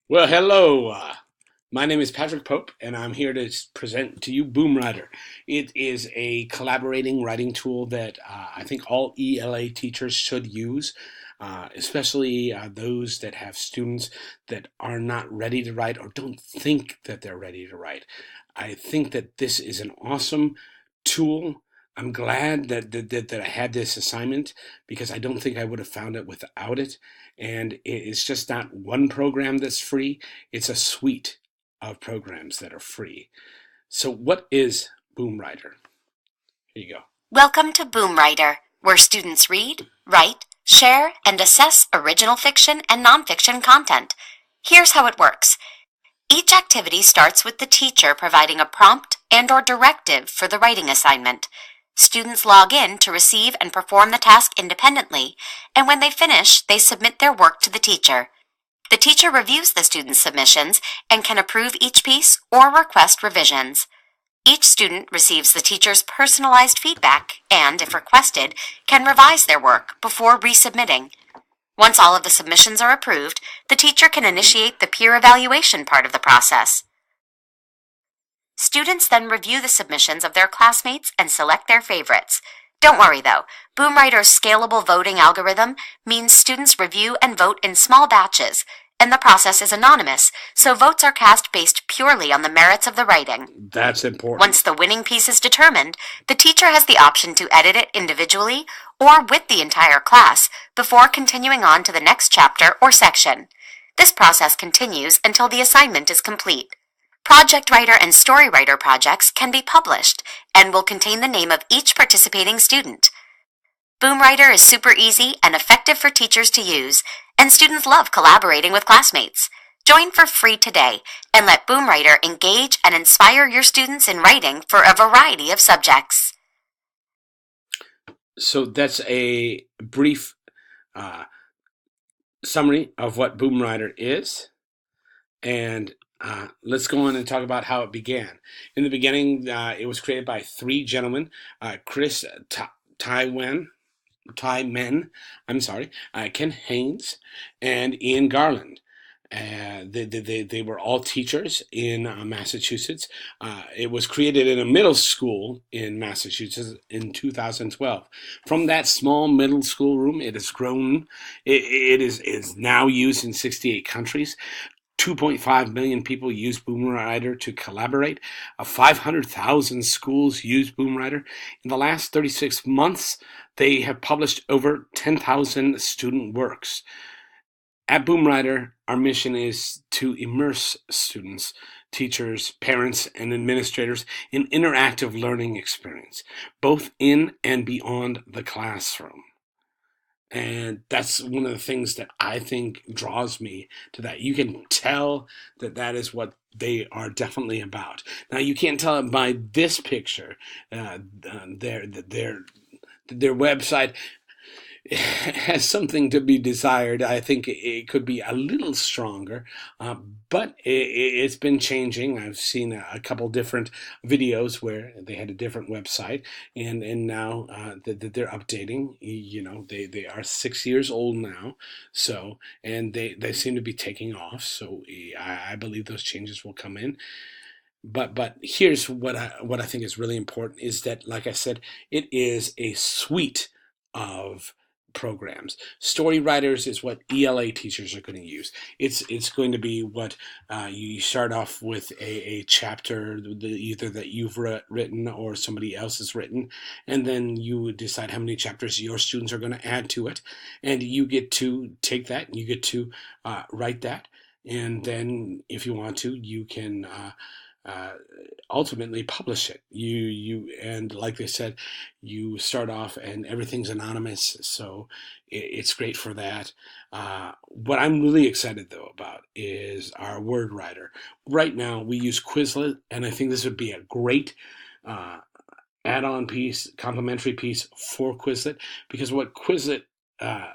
Well, hello. My name is Patrick Pope, and I'm here to present to you Boomwriter. It is a collaborating writing tool that I think all ELA teachers should use, especially those that have students that are not ready to write or don't think that they're ready to write. I think that this is an awesome tool. I'm glad that I had this assignment because I don't think I would have found it without it. And it's just not one program that's free, it's a suite of programs that are free. So, what is Boomwriter? Here you go. Welcome to Boomwriter, where students read, write, share, and assess original fiction and nonfiction content. Here's how it works. Each activity starts with the teacher providing a prompt and/or directive for the writing assignment. Students log in to receive and perform the task independently, and when they finish, they submit their work to the teacher. The teacher reviews the students' submissions and can approve each piece or request revisions. Each student receives the teacher's personalized feedback and, if requested, can revise their work before resubmitting. Once all of the submissions are approved, the teacher can initiate the peer evaluation part of the process. Students then review the submissions of their classmates and select their favorites. Don't worry though, Boomwriter's scalable voting algorithm means students review and vote in small batches, and the process is anonymous, so votes are cast based purely on the merits of the writing. That's important. Once the winning piece is determined, the teacher has the option to edit it individually or with the entire class before continuing on to the next chapter or section. This process continues until the assignment is complete. Project Writer and Story Writer projects can be published and will contain the name of each participating student. Boomwriter is super easy and effective for teachers to use, and students love collaborating with classmates. Join for free today and let Boomwriter engage and inspire your students in writing for a variety of subjects. So, that's a brief uh, summary of what Boomwriter is. And let's go on and talk about how it began. In the beginning, it was created by three gentlemen, Chris Tywin. Ty Men, I'm sorry, Ken Haynes, and Ian Garland. They were all teachers in Massachusetts. It was created in a middle school in Massachusetts in 2012. From that small middle school room, it has grown. It is now used in 68 countries. 2.5 million people use Boomwriter to collaborate. 500,000 schools use Boomwriter. In the last 36 months, they have published over 10,000 student works. At Boomwriter, our mission is to immerse students, teachers, parents, and administrators in interactive learning experience, both in and beyond the classroom. And that's one of the things that I think draws me to that. You can tell that that is what they are definitely about. Now, you can't tell it by this picture. Their website has something to be desired. I think it could be a little stronger, but it's been changing. I've seen a couple different videos where they had a different website, and now that they're updating. You know, they are 6 years old now, so and they seem to be taking off. So I believe those changes will come in. But here's what I think is really important is that, like I said, it is a suite of programs. Story writers is what ELA teachers are going to use. It's going to be what you start off with a chapter either that you've written or somebody else has written, and then you decide how many chapters your students are going to add to it, and you get to take that and you get to write that, and then if you want to, you can. Uh, Ultimately publish it. You and like they said, you start off and everything's anonymous, so it's great for that. What I'm really excited though about is our word writer. Right now we use Quizlet, and I think this would be a great uh, add-on piece, complementary piece for Quizlet, because what Quizlet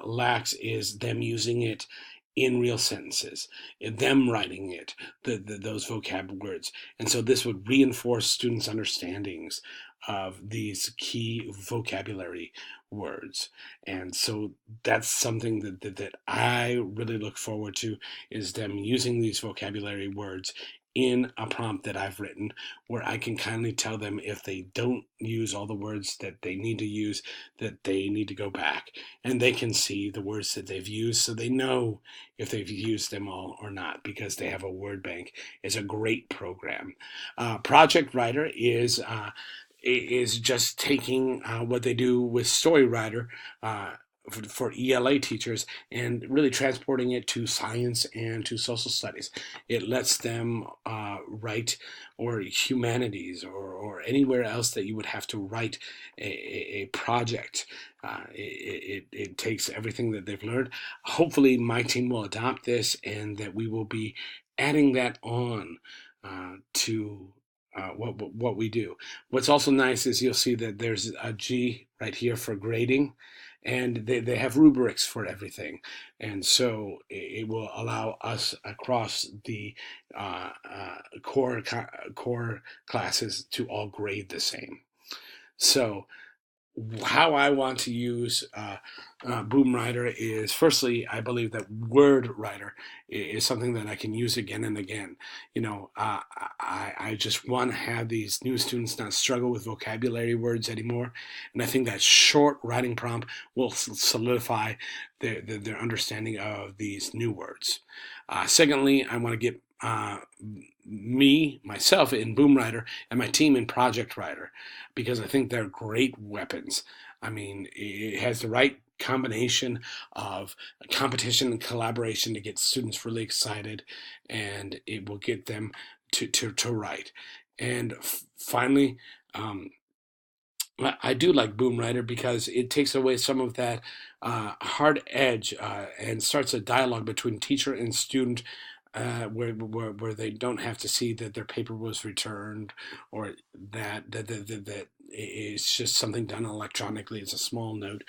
lacks is them using it in real sentences, them writing it, those vocab words. And so this would reinforce students' understandings of these key vocabulary words. And so that's something that I really look forward to, is them using these vocabulary words in a prompt that I've written, where I can kindly tell them if they don't use all the words that they need to use, that they need to go back, and they can see the words that they've used so they know if they've used them all or not, because they have a word bank. It's a great program. Project Writer is just taking what they do with StoryWriter for ELA teachers and really transporting it to science and to social studies. It lets them write, or humanities, or anywhere else that you would have to write a project. It takes everything that they've learned. Hopefully my team will adopt this, and that we will be adding that on to what we do. What's also nice is you'll see that there's a G right here for grading, and they have rubrics for everything. And so it will allow us across the core classes to all grade the same. So how I want to use Boom Writer is, firstly, I believe that Word Writer is something that I can use again and again. I just want to have these new students not struggle with vocabulary words anymore, and I think that short writing prompt will solidify their understanding of these new words. Secondly, I want to get myself in Boom Writer, and my team in Project Writer, because I think they're great weapons. I mean, it has the right combination of competition and collaboration to get students really excited, and it will get them to write. And finally, I do like Boom Writer because it takes away some of that hard edge and starts a dialogue between teacher and student, where they don't have to see that their paper was returned, or that it's just something done electronically. It's a small note.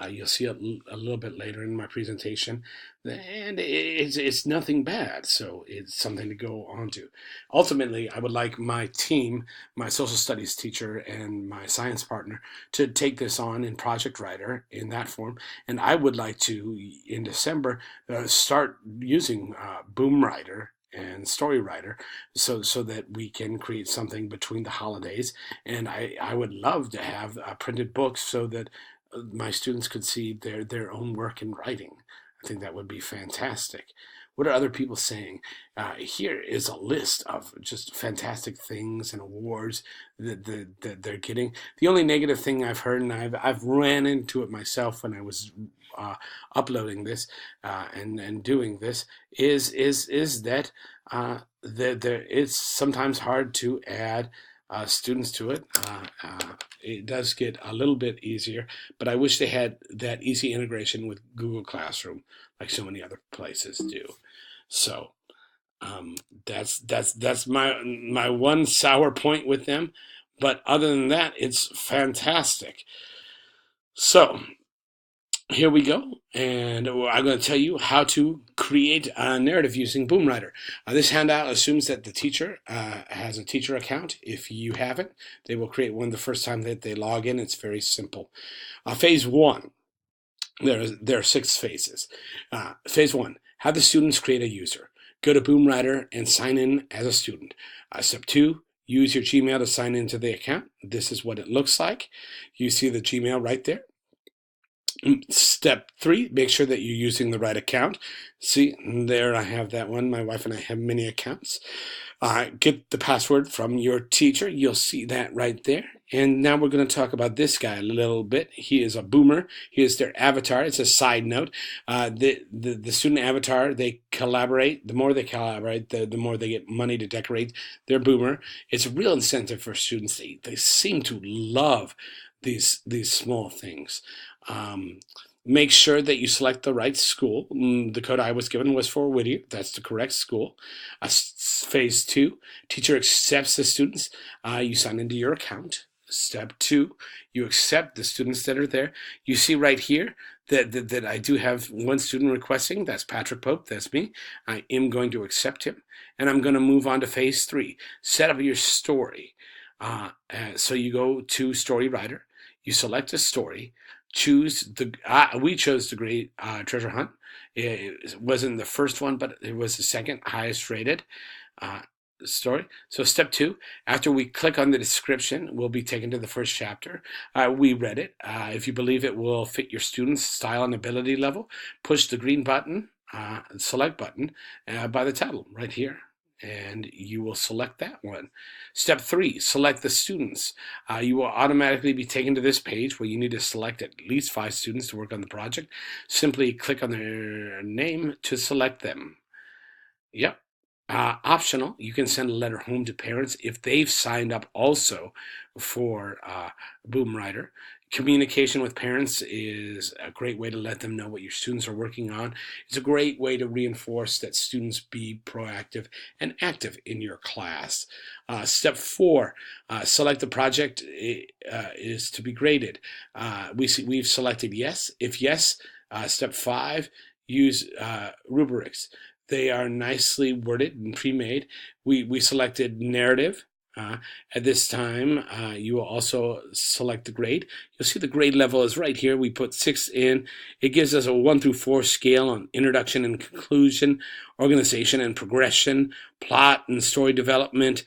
You'll see it a little bit later in my presentation, and it's nothing bad, so it's something to go on to. Ultimately, I would like my team, my social studies teacher and my science partner, to take this on in Project Writer in that form, and I would like to, in December, start using Boom Writer and StoryWriter, so that we can create something between the holidays. And I would love to have printed books so that my students could see their own work in writing. I think that would be fantastic. What are other people saying? Here is a list of just fantastic things and awards that they're getting. The only negative thing I've heard, and I've ran into it myself when I was uploading this and doing this, is that it's sometimes hard to add students to it. It does get a little bit easier, but I wish they had that easy integration with Google Classroom like so many other places do. So that's my one sour point with them, but other than that, it's fantastic. So here we go, and I'm going to tell you how to create a narrative using Boom Writer. This handout assumes that the teacher has a teacher account. If you haven't, they will create one the first time that they log in. It's very simple. Phase 1, there are 6 phases. Phase 1, have the students create a user. Go to Boom Writer and sign in as a student. Step 2, use your Gmail to sign into the account. This is what it looks like. You see the Gmail right there. Step 3, make sure that you're using the right account. See, there I have that one. My wife and I have many accounts. Get the password from your teacher. You'll see that right there. And now we're going to talk about this guy a little bit. He is a boomer. He is their avatar. It's a side note. The student avatar, they collaborate. The more they collaborate, the more they get money to decorate their boomer. It's a real incentive for students. They seem to love these small things. Make sure that you select the right school. The code I was given was for Whittier. That's the correct school. Phase 2, teacher accepts the students. You sign into your account. Step 2, you accept the students that are there. You see right here that I do have one student requesting. That's Patrick Pope. That's me. I am going to accept him. And I'm going to move on to phase 3. Set up your story. So you go to StoryWriter. You select a story. we chose the Great Treasure Hunt. It wasn't the first one, but it was the second highest rated uh, story. So step 2, after we click on the description, we'll be taken to the first chapter. We read it. If you believe it will fit your student's style and ability level, push the green button, select button, by the title right here, and you will select that one. Step 3, select the students. You will automatically be taken to this page where you need to select at least 5 students to work on the project. Simply click on their name to select them. Yep. Optional, you can send a letter home to parents if they've signed up also for Boomwriter. Communication with parents is a great way to let them know what your students are working on. It's a great way to reinforce that students be proactive and active in your class. Step 4, select the project is to be graded. We've selected yes. If yes, step 5, use rubrics. They are nicely worded and pre-made. We selected narrative. At this time, you will also select the grade. You'll see the grade level is right here. We put 6 in. It gives us a 1 through 4 scale on introduction and conclusion, organization and progression, plot and story development,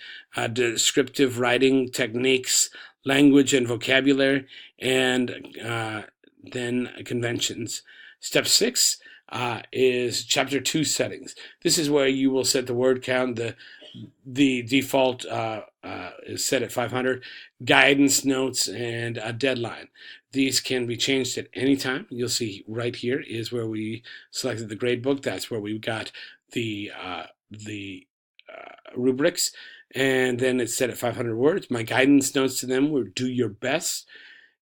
descriptive writing techniques, language and vocabulary, and then conventions. Step 6 is chapter 2 settings. This is where you will set the word count. The default is set at 500. Guidance notes and a deadline. These can be changed at any time. You'll see right here is where we selected the grade book. That's where we got the rubrics, and then it's set at 500 words. My guidance notes to them were do your best.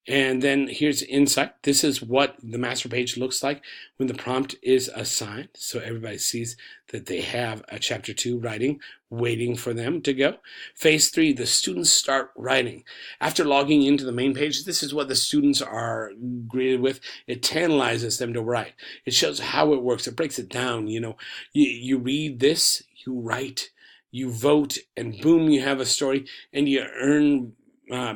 And then here's insight. This is what the master page looks like when the prompt is assigned. So everybody sees that they have a chapter 2 writing waiting for them to go. Phase 3, the students start writing. After logging into the main page, this is what the students are greeted with. It tantalizes them to write. It shows how it works. It breaks it down. You read this, you write, you vote, and boom, you have a story, and you earn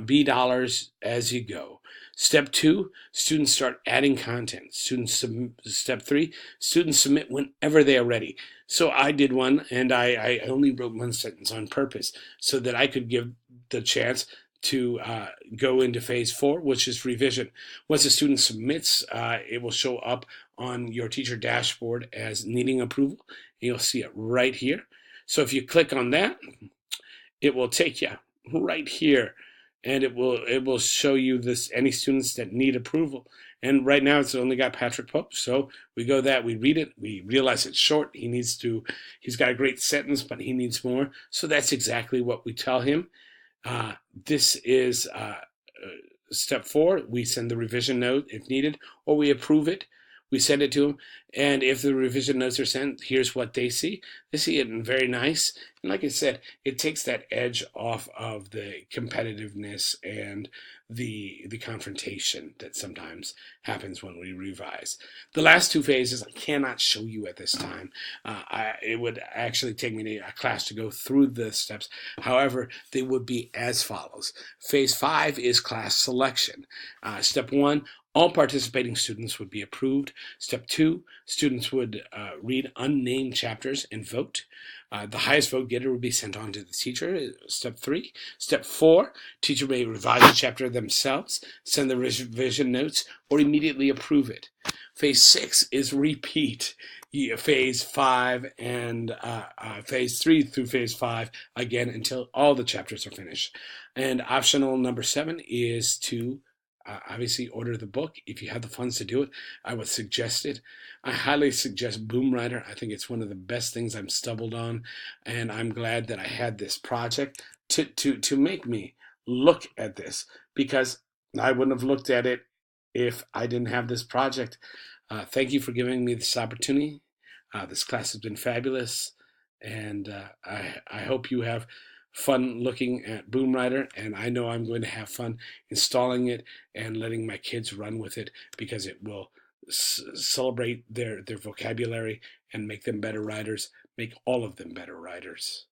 B dollars as you go. Step 2, students start adding content. Step 3, students submit whenever they are ready. So I did one, and I only wrote one sentence on purpose so that I could give the chance to go into phase 4, which is revision. Once a student submits, it will show up on your teacher dashboard as needing approval. You'll see it right here. So if you click on that, it will take you right here, and it will show you any students that need approval. And right now it's only got Patrick Pope. So we read it, we realize it's short. He's got a great sentence, but he needs more. So that's exactly what we tell him. This is step 4. We send the revision note if needed, or we approve it. We send it to them, and if the revision notes are sent, here's what they see. They see it in very nice, and like I said, it takes that edge off of the competitiveness and the confrontation that sometimes happens when we revise. The last 2 phases I cannot show you at this time. It would actually take me a class to go through the steps. However, they would be as follows. Phase 5 is class selection. Step 1, all participating students would be approved. Step 2, students would read unnamed chapters and vote. The highest vote getter would be sent on to the teacher. Step 3. Step 4, teacher may revise the chapter themselves, send the revision notes, or immediately approve it. Phase 6 is repeat. Phase 5 and phase 3 through phase 5 again until all the chapters are finished. And optional number 7 is to obviously order the book. If you have the funds to do it, I would suggest it. I highly suggest Boomwriter. I think it's one of the best things I'm stumbled on, and I'm glad that I had this project to make me look at this, because I wouldn't have looked at it if I didn't have this project. Thank you for giving me this opportunity. This class has been fabulous, and I hope you have fun looking at Boomwriter, and I know I'm going to have fun installing it and letting my kids run with it, because it will celebrate their vocabulary and make them better writers, make all of them better writers.